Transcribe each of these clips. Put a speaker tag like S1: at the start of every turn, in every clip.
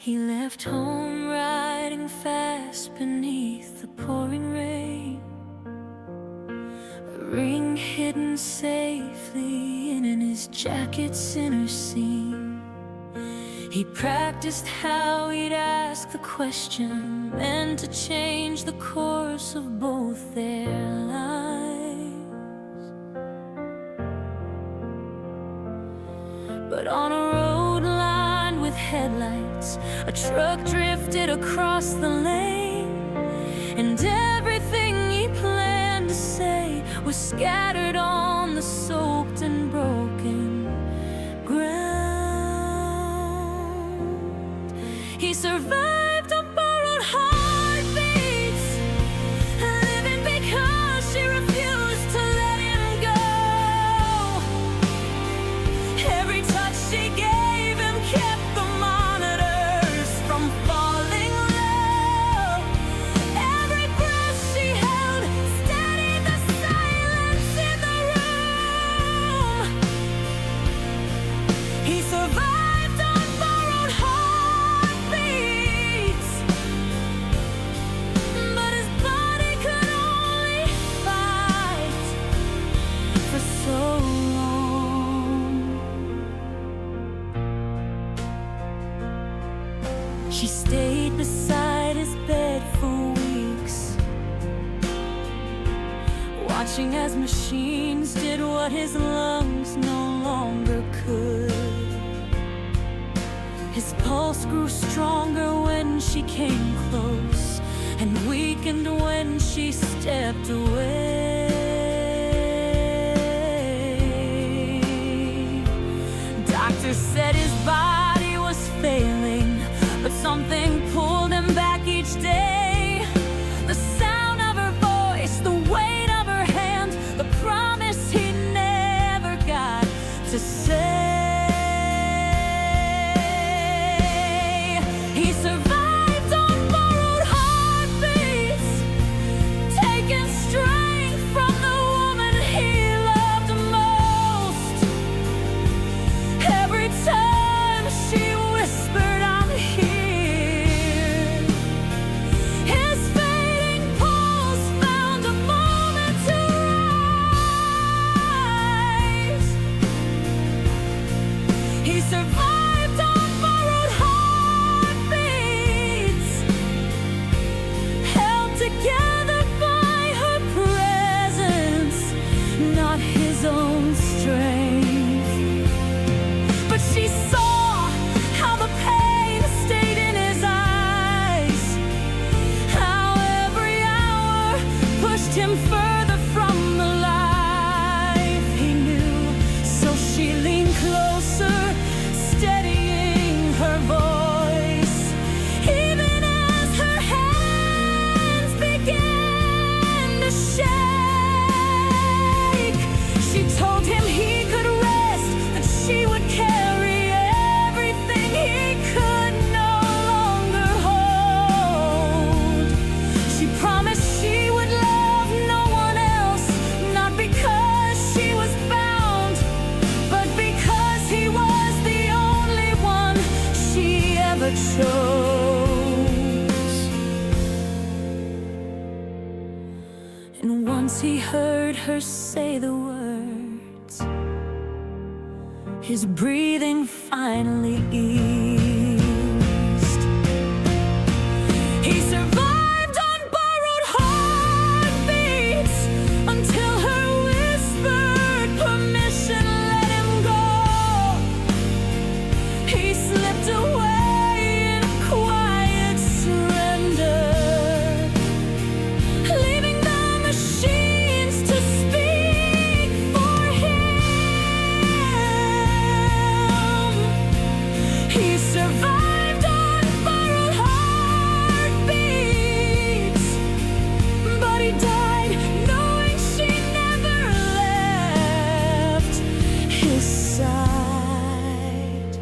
S1: He left home riding fast beneath the pouring rain, a ring hidden safely in his jacket's inner seam. He practiced how he'd ask the question meant to change the course of both their lives. But on a road lined with headlights, a truck drifted across the lane, and everything he planned to say was scattered on the soaked and broken ground. He survived on borrowed heartbeats, living because she refused to let him go. Every touch she gave him kept the monitors from falling low. Every breath she held steadied the silence in the room. He survived on borrowed heartbeats, but his body could only fight for so long. She stayed beside his bed for weeks, watching as machines did what his lungs no longer could. His pulse grew stronger when she came close, and weakened when she stepped away. Doctors said his body was failing, but something pulled him back each day. The sound of her voice, the weight of her hand, the promise he never got to say. He survived on borrowed heartbeats, taking strength from the woman he loved most. Every time she whispered, "I'm here," his fading pulse found a moment to rise. He survived on borrowed heartbeats, held together by her presence, not his own strength. But she saw how the pain stayed in his eyes, how every hour pushed him further from the life he knew. So she leaned closer, steadying her voice, even as her hands began to shake. She told him he could rest, that she would carry everything he could no longer hold. She promised she would love no one else, not because she was bound, but because he was the only one she ever chose. And once he heard her say the words, his breathing finally eased. He survived on borrowed heartbeats until her whispered permission let him go. He slipped away in quiet surrender, leaving the machines to speak for him. He survived on borrowed heartbeats, but he died knowing she never left his side.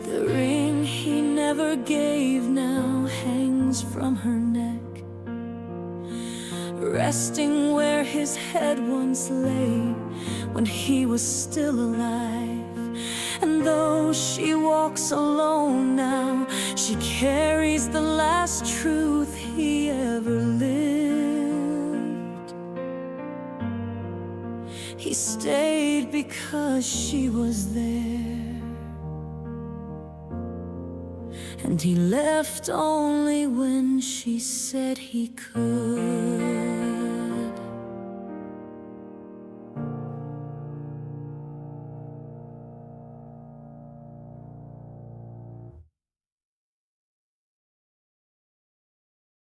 S1: The ring he never gave now hangs from her neck, resting where his head once lay when he was still alive. And though she walked walks alone now. She carries the last truth he ever lived. He stayed because she was there, and he left only when she said he could.